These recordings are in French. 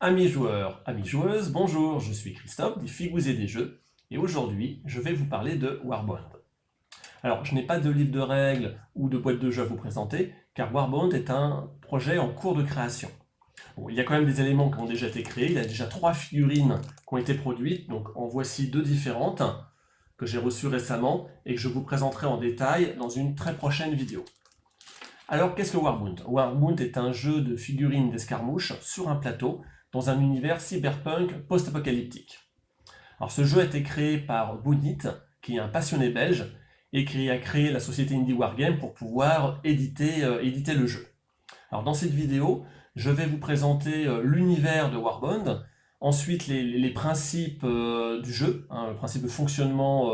Amis joueurs, amies joueuses, bonjour, je suis Christophe des Figous et des Jeux, et aujourd'hui je vais vous parler de Warband. Alors je n'ai pas de livre de règles ou de boîte de jeux à vous présenter, car Warband est un projet en cours de création. Bon, il y a quand même des éléments qui ont déjà été créés, il y a déjà 3 figurines qui ont été produites, donc en voici 2 différentes que j'ai reçues récemment et que je vous présenterai en détail dans une très prochaine vidéo. Alors, qu'est-ce que Warbund? Warbund est un jeu de figurines d'escarmouche sur un plateau dans un univers cyberpunk post-apocalyptique. Alors, ce jeu a été créé par Boonit, qui est un passionné belge, et qui a créé la société Indie Wargame pour pouvoir éditer le jeu. Alors, dans cette vidéo, je vais vous présenter l'univers de Warbund, ensuite les principes du jeu, le principe de fonctionnement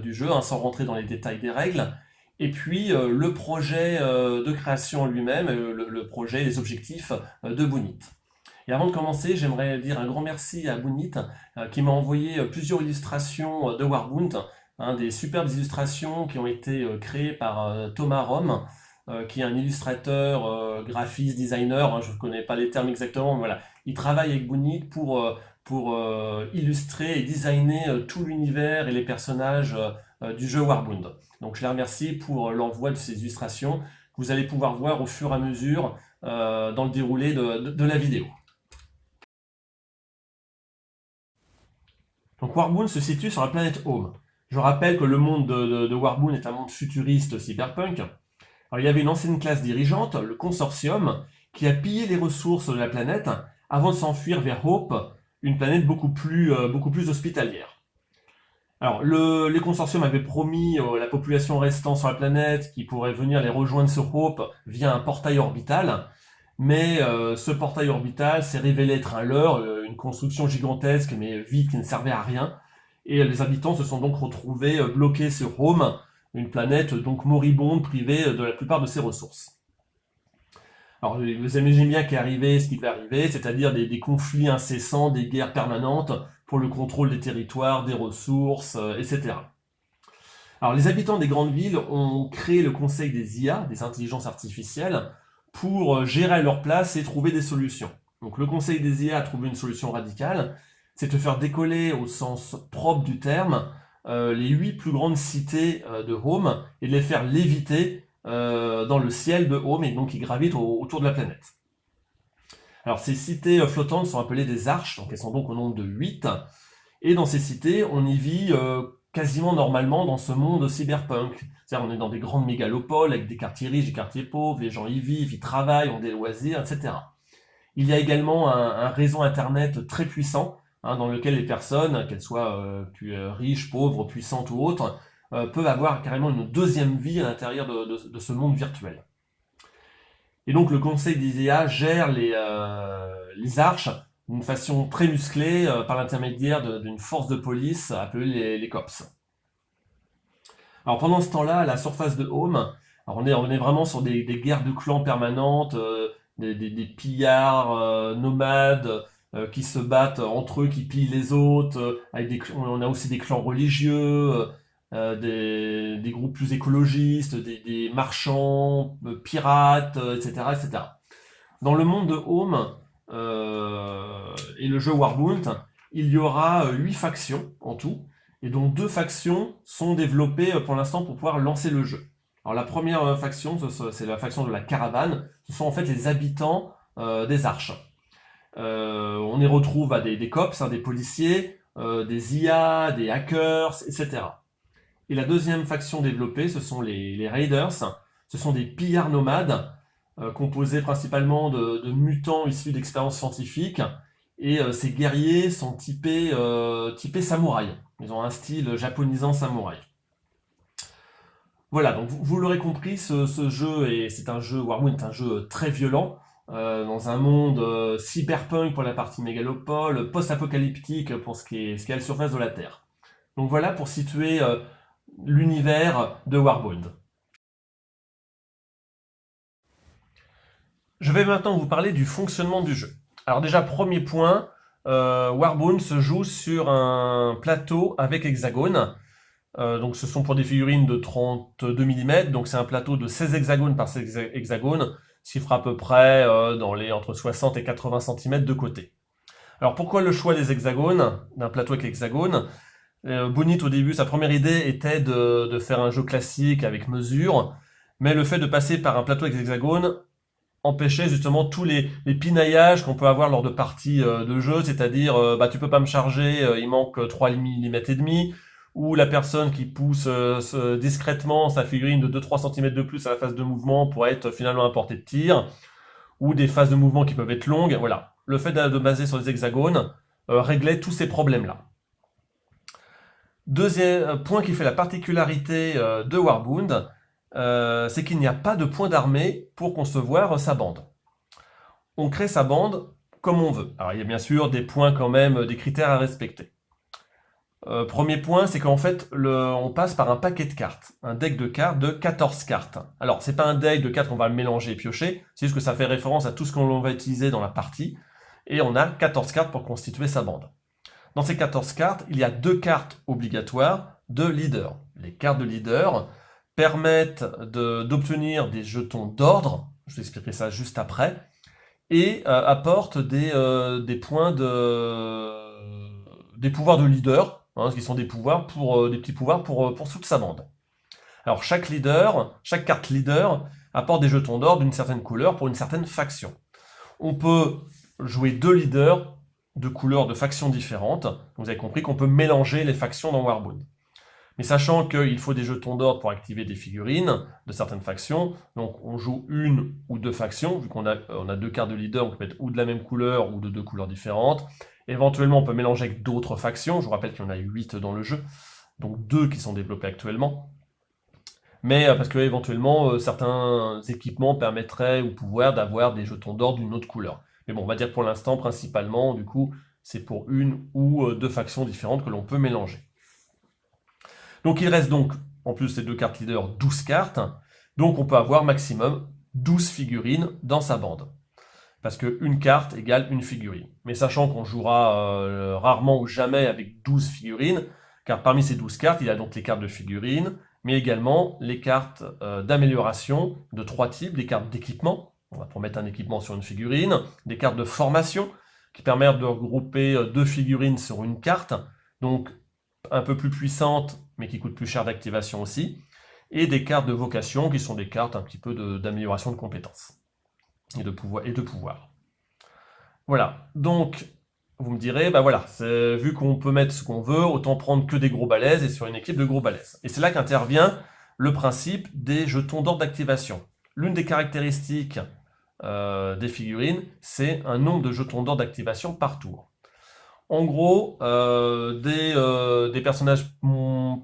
du jeu, sans rentrer dans les détails des règles, et puis le projet de création lui-même, le projet, les objectifs de Boonit. Et avant de commencer, j'aimerais dire un grand merci à Boonit qui m'a envoyé plusieurs illustrations de Warbund, des superbes illustrations qui ont été créées par Thomas Rome, qui est un illustrateur, graphiste, designer, je ne connais pas les termes exactement, mais voilà. Il travaille avec Boonit pour illustrer et designer tout l'univers et les personnages du jeu Warbund. Donc je les remercie pour l'envoi de ces illustrations que vous allez pouvoir voir au fur et à mesure dans le déroulé de la vidéo. Donc Warbund se situe sur la planète Home. Je rappelle que le monde de Warbund est un monde futuriste cyberpunk. Alors, il y avait une ancienne classe dirigeante, le Consortium, qui a pillé les ressources de la planète avant de s'enfuir vers Hope, une planète beaucoup plus hospitalière. Alors, les consortiums avaient promis la population restant sur la planète qui pourrait venir les rejoindre sur Hope via un portail orbital, mais ce portail orbital s'est révélé être un leurre, une construction gigantesque mais vide qui ne servait à rien, et les habitants se sont donc retrouvés bloqués sur Home, une planète donc moribonde, privée de la plupart de ses ressources. Alors, vous imaginez bien qu'est arrivé ce qui va arriver, c'est-à-dire des conflits incessants, des guerres permanentes pour le contrôle des territoires, des ressources, etc. Alors, les habitants des grandes villes ont créé le conseil des IA, des intelligences artificielles, pour gérer à leur place et trouver des solutions. Donc, le conseil des IA a trouvé une solution radicale, c'est de faire décoller au sens propre du terme les 8 plus grandes cités de Home et de les faire léviter dans le ciel de Home et donc qui gravitent autour de la planète. Alors ces cités flottantes sont appelées des arches, donc elles sont donc au nombre de 8, et dans ces cités on y vit quasiment normalement dans ce monde cyberpunk. C'est-à-dire on est dans des grandes mégalopoles avec des quartiers riches, des quartiers pauvres, les gens y vivent, ils travaillent, ont des loisirs, etc. Il y a également un réseau internet très puissant, dans lequel les personnes, qu'elles soient riches, pauvres, puissantes ou autres, peuvent avoir carrément une deuxième vie à l'intérieur de ce monde virtuel. Et donc le conseil des IA gère les arches d'une façon très musclée par l'intermédiaire d'une force de police appelée les cops. Alors pendant ce temps-là, à la surface de Home, alors on est vraiment sur des guerres de clans permanentes, des pillards nomades qui se battent entre eux, qui pillent les autres. On a aussi des clans religieux, des groupes plus écologistes, des marchands, pirates, etc., etc. Dans le monde de Home et le jeu Warbund, il y aura 8 factions en tout, et donc 2 factions sont développées pour l'instant pour pouvoir lancer le jeu. Alors la première faction, c'est la faction de la caravane, ce sont en fait les habitants des arches. On y retrouve des cops, des policiers, des IA, des hackers, etc. Et la deuxième faction développée, ce sont les Raiders, ce sont des pillards nomades, composés principalement de mutants issus d'expériences scientifiques, et ces guerriers sont typés samouraï. Ils ont un style japonisant samouraï. Voilà, donc vous l'aurez compris, ce jeu, c'est un jeu, Warbund est un jeu très violent, dans un monde cyberpunk pour la partie mégalopole, post-apocalyptique pour ce qui est à la surface de la Terre. Donc voilà pour situer l'univers de Warbund. Je vais maintenant vous parler du fonctionnement du jeu. Alors déjà, premier point, Warbund se joue sur un plateau avec hexagone. Donc ce sont pour des figurines de 32 mm, donc c'est un plateau de 16 hexagones par 16 hexagones, ce qui fera à peu près entre 60 et 80 cm de côté. Alors pourquoi le choix des hexagones, d'un plateau avec hexagone? Bunit au début, sa première idée était de faire un jeu classique avec mesure, mais le fait de passer par un plateau avec hexagone empêchait justement tous les pinaillages qu'on peut avoir lors de parties de jeu, c'est-à-dire bah tu peux pas me charger, il manque 3 mm et demi, ou la personne qui pousse discrètement sa figurine de 2-3 cm de plus à la phase de mouvement pour être finalement à portée de tir, ou des phases de mouvement qui peuvent être longues, voilà. Le fait de baser sur les hexagones réglait tous ces problèmes-là. Deuxième point qui fait la particularité de Warbund, c'est qu'il n'y a pas de point d'armée pour concevoir sa bande. On crée sa bande comme on veut. Alors il y a bien sûr des points quand même, des critères à respecter. Premier point, c'est qu'en fait, on passe par un paquet de cartes, un deck de cartes de 14 cartes. Alors, c'est pas un deck de cartes qu'on va mélanger et piocher, c'est juste que ça fait référence à tout ce qu'on va utiliser dans la partie, et on a 14 cartes pour constituer sa bande. Dans ces 14 cartes, il y a 2 cartes obligatoires de leader. Les cartes de leader permettent d'obtenir des jetons d'ordre, je vais expliquer ça juste après, et apportent des points des pouvoirs de leader, hein, qui sont des pouvoirs des petits pouvoirs pour toute sa bande. Alors chaque carte leader apporte des jetons d'ordre d'une certaine couleur pour une certaine faction. On peut jouer 2 leaders de couleurs de factions différentes. Vous avez compris qu'on peut mélanger les factions dans Warbund. Mais sachant qu'il faut des jetons d'ordre pour activer des figurines de certaines factions, donc on joue une ou 2 factions, vu qu'on a 2 cartes de leader, on peut mettre ou de la même couleur ou de 2 couleurs différentes. Éventuellement, on peut mélanger avec d'autres factions, je vous rappelle qu'il y en a 8 dans le jeu, donc 2 qui sont développés actuellement. Mais parce que éventuellement, certains équipements permettraient ou pouvoir d'avoir des jetons d'ordre d'une autre couleur. Mais bon, on va dire pour l'instant, principalement, du coup, c'est pour une ou 2 factions différentes que l'on peut mélanger. Donc il reste donc, en plus ces 2 cartes leader, 12 cartes. Donc on peut avoir maximum 12 figurines dans sa bande. Parce qu'une carte égale une figurine. Mais sachant qu'on jouera rarement ou jamais avec 12 figurines, car parmi ces 12 cartes, il y a donc les cartes de figurines, mais également les cartes d'amélioration de 3 types, des cartes d'équipement, on va pour mettre un équipement sur une figurine, des cartes de formation, qui permettent de regrouper 2 figurines sur une carte, donc un peu plus puissantes, mais qui coûtent plus cher d'activation aussi, et des cartes de vocation, qui sont des cartes un petit peu d'amélioration de compétences et de pouvoir. Voilà, donc vous me direz, bah voilà, vu qu'on peut mettre ce qu'on veut, autant prendre que des gros balaises et sur une équipe de gros balaises. Et c'est là qu'intervient le principe des jetons d'ordre d'activation. L'une des caractéristiques des figurines, c'est un nombre de jetons d'ordre d'activation par tour. En gros, des personnages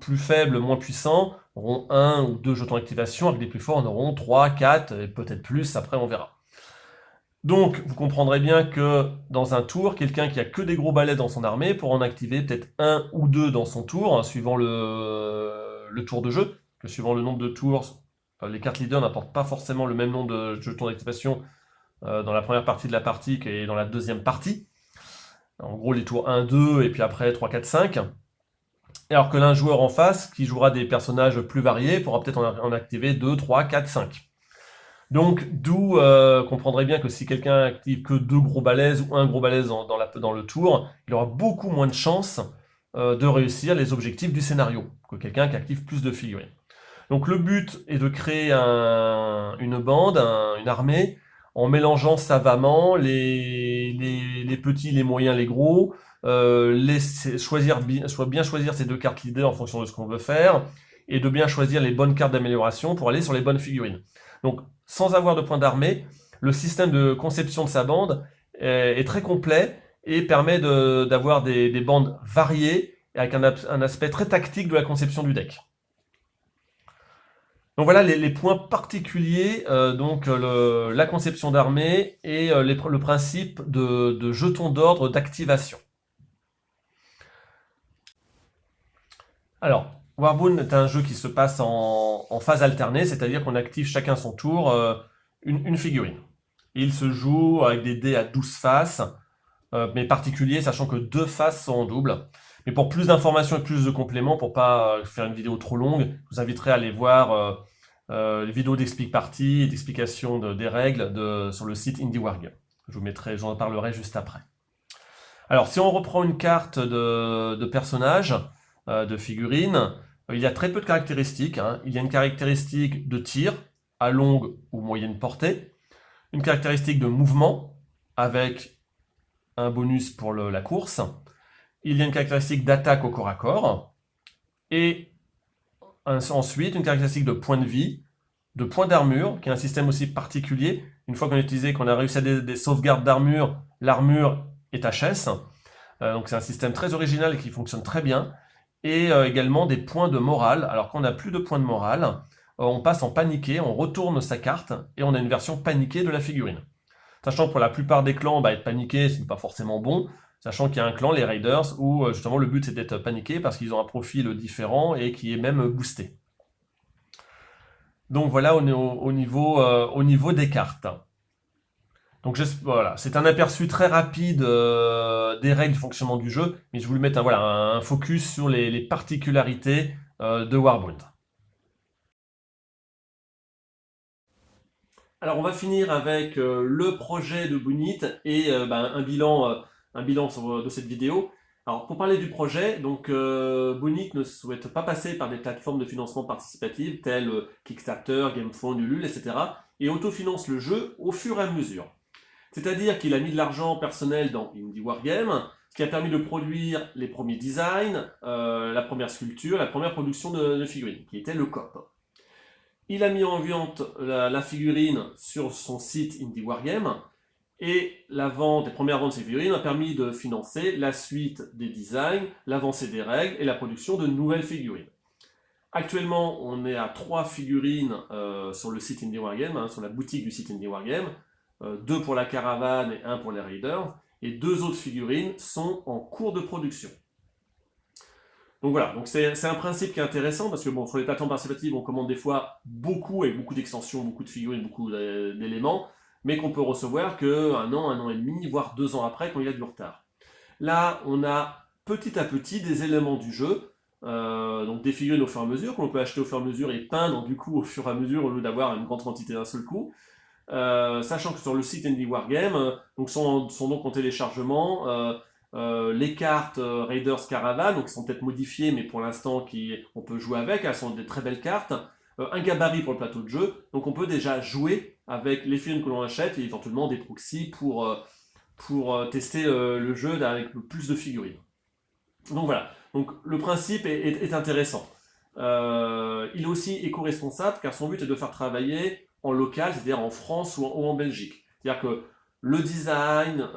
plus faibles, moins puissants, auront 1 ou 2 jetons d'activation, avec des plus forts en auront 3, 4, et peut-être plus, après on verra. Donc, vous comprendrez bien que dans un tour, quelqu'un qui a que des gros balais dans son armée pourra en activer peut-être 1 ou 2 dans son tour, hein, suivant le tour de jeu, que suivant le nombre de tours, les cartes leaders n'apportent pas forcément le même nombre de jetons d'activation dans la première partie de la partie que dans la deuxième partie. En gros, les tours 1, 2, et puis après 3, 4, 5. Alors que l'un joueur en face, qui jouera des personnages plus variés, pourra peut-être en activer 2, 3, 4, 5. Donc, d'où comprendrez bien que si quelqu'un active que 2 gros balaises ou 1 gros balèze dans le tour, il aura beaucoup moins de chances de réussir les objectifs du scénario que quelqu'un qui active plus de figurines. Donc le but est de créer une bande, une armée, en mélangeant savamment les petits, les moyens, les gros, bien choisir ces 2 cartes leader en fonction de ce qu'on veut faire, et de bien choisir les bonnes cartes d'amélioration pour aller sur les bonnes figurines. Donc, sans avoir de point d'armée, le système de conception de sa bande est très complet et permet d'avoir des bandes variées avec un aspect très tactique de la conception du deck. Donc voilà les points particuliers, la conception d'armée et le principe de jetons d'ordre d'activation. Alors, Warbund est un jeu qui se passe en phase alternée, c'est-à-dire qu'on active chacun son tour une figurine. Il se joue avec des dés à 12 faces, mais particuliers, sachant que 2 faces sont en double. Mais pour plus d'informations et plus de compléments, pour pas faire une vidéo trop longue, je vous inviterai à aller voir les vidéos d'explique partie et d'explication des règles sur le site IndieWarg. J'en parlerai juste après. Alors, si on reprend une carte de personnage, de figurine, il y a très peu de caractéristiques, hein. Il y a une caractéristique de tir à longue ou moyenne portée, une caractéristique de mouvement avec un bonus pour la course. Il y a une caractéristique d'attaque au corps à corps et ensuite une caractéristique de point de vie, de point d'armure, qui est un système aussi particulier. Une fois qu'on a utilisé, qu'on a réussi à des sauvegardes d'armure, l'armure est HS. Donc c'est un système très original et qui fonctionne très bien. Et également des points de morale. Alors quand on n'a plus de points de morale, on passe en paniqué, on retourne sa carte et on a une version paniquée de la figurine. Sachant que pour la plupart des clans, être paniqué, ce n'est pas forcément bon. Sachant qu'il y a un clan, les Raiders, où justement le but c'est d'être paniqué parce qu'ils ont un profil différent et qui est même boosté. Donc voilà au niveau des cartes. Donc voilà, c'est un aperçu très rapide des règles du fonctionnement du jeu, mais je voulais mettre un focus sur les particularités de Warbound. Alors on va finir avec le projet de Bunit et un bilan de cette vidéo. Alors pour parler du projet, donc Bunit ne souhaite pas passer par des plateformes de financement participatif telles Kickstarter, GameFound, Ulule, etc. et autofinance le jeu au fur et à mesure. C'est-à-dire qu'il a mis de l'argent personnel dans Indie Wargame, ce qui a permis de produire les premiers designs, la première sculpture, la première production de figurines, qui était le COP. Il a mis en vente la figurine sur son site Indie Wargame, et la vente, les premières ventes de ces figurines a permis de financer la suite des designs, l'avancée des règles et la production de nouvelles figurines. Actuellement, on est à 3 figurines sur le site Indie Wargame, sur la boutique du site Indie Wargame, 2 pour la caravane et 1 pour les raiders, et 2 autres figurines sont en cours de production. Donc voilà, donc c'est un principe qui est intéressant parce que bon, sur les plateformes participatives, on commande des fois beaucoup, avec beaucoup d'extensions, beaucoup de figurines, beaucoup d'éléments, mais qu'on peut recevoir qu'un an et demi, voire 2 ans après quand il y a du retard. Là, on a petit à petit des éléments du jeu, donc des figurines au fur et à mesure, qu'on peut acheter au fur et à mesure et peindre du coup au fur et à mesure au lieu d'avoir une grande quantité d'un seul coup. Sachant que sur le site Indie Wargame, donc sont donc en téléchargement les cartes Raiders Caravan, donc qui sont peut-être modifiées, mais pour l'instant on peut jouer avec, elles sont des très belles cartes, un gabarit pour le plateau de jeu, donc on peut déjà jouer avec les figurines que l'on achète et éventuellement des proxys pour tester le jeu avec plus de figurines. Donc voilà, donc le principe est intéressant. Il est aussi éco-responsable car son but est de faire travailler en local, c'est-à-dire en France ou en Belgique. C'est-à-dire que le design,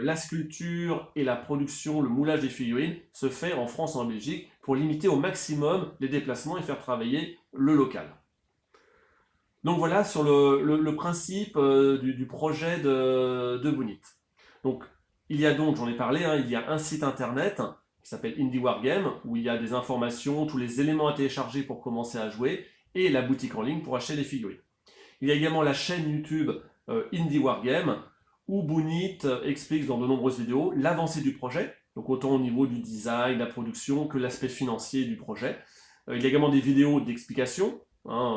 la sculpture et la production, le moulage des figurines se fait en France ou en Belgique pour limiter au maximum les déplacements et faire travailler le local. Donc voilà sur le principe du projet de Bunit. Donc il y a donc, j'en ai parlé, il y a un site internet qui s'appelle Indie Wargame où il y a des informations, tous les éléments à télécharger pour commencer à jouer et la boutique en ligne pour acheter des figurines. Il y a également la chaîne YouTube Indie Wargame où Bunit explique dans de nombreuses vidéos l'avancée du projet, donc autant au niveau du design, de la production que l'aspect financier du projet. Il y a également des vidéos d'explication,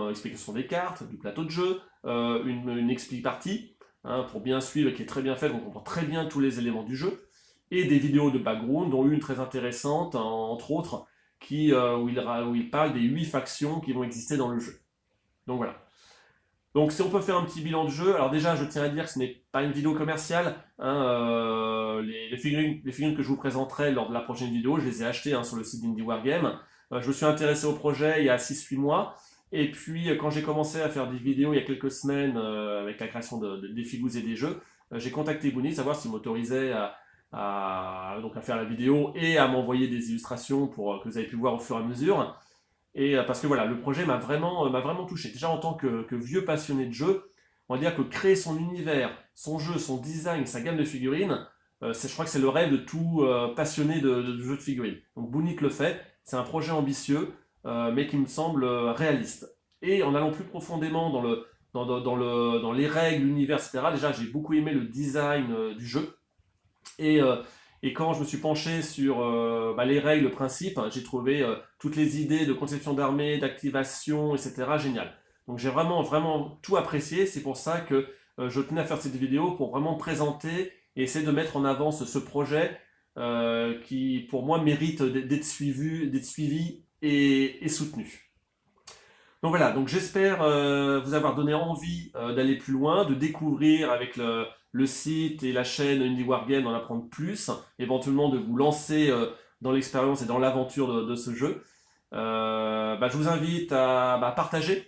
explication des cartes, du plateau de jeu, une expli partie pour bien suivre et qui est très bien faite, on comprend très bien tous les éléments du jeu, et des vidéos de background, dont une très intéressante, entre autres, où il parle des 8 factions qui vont exister dans le jeu. Donc voilà. Donc si on peut faire un petit bilan de jeu, alors déjà je tiens à dire que ce n'est pas une vidéo commerciale, les figurines que je vous présenterai lors de la prochaine vidéo, je les ai achetées sur le site d'Indie Wargame. Je me suis intéressé au projet il y a 6-8 mois, et puis quand j'ai commencé à faire des vidéos il y a quelques semaines avec la création des figous et des jeux, j'ai contacté Bunit, savoir s'il m'autorisait donc à faire la vidéo et à m'envoyer des illustrations pour que vous avez pu voir au fur et à mesure. Et parce que voilà, le projet m'a vraiment touché. Déjà en tant que vieux passionné de jeu, on va dire que créer son univers, son jeu, son design, sa gamme de figurines, je crois que c'est le rêve de tout passionné de jeux de figurines. Donc Bunit le fait, c'est un projet ambitieux, mais qui me semble réaliste. Et en allant plus profondément dans les règles, l'univers, etc., déjà j'ai beaucoup aimé le design du jeu. Et quand je me suis penché sur les règles, le principe, j'ai trouvé toutes les idées de conception d'armée, d'activation, etc. génial. Donc j'ai vraiment tout apprécié. C'est pour ça que je tenais à faire cette vidéo pour vraiment présenter et essayer de mettre en avant ce projet qui, pour moi, mérite d'être suivi et soutenu. Donc voilà, donc j'espère vous avoir donné envie d'aller plus loin, de découvrir avec le site et la chaîne Indie Wargame, d'en apprendre plus, éventuellement de vous lancer dans l'expérience et dans l'aventure de ce jeu. Je vous invite à partager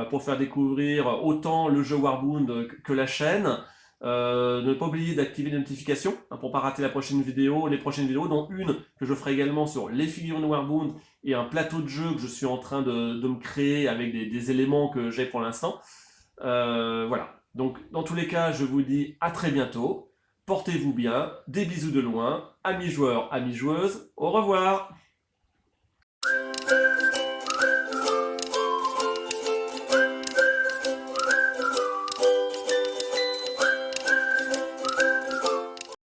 pour faire découvrir autant le jeu Warbound que la chaîne. Ne pas oublier d'activer les notifications pour ne pas rater les prochaines vidéos, dont une que je ferai également sur les figurines Warbound et un plateau de jeu que je suis en train de me créer avec des éléments que j'ai pour l'instant. Voilà. Donc, dans tous les cas, je vous dis à très bientôt. Portez-vous bien. Des bisous de loin. Amis joueurs, amis joueuses. Au revoir.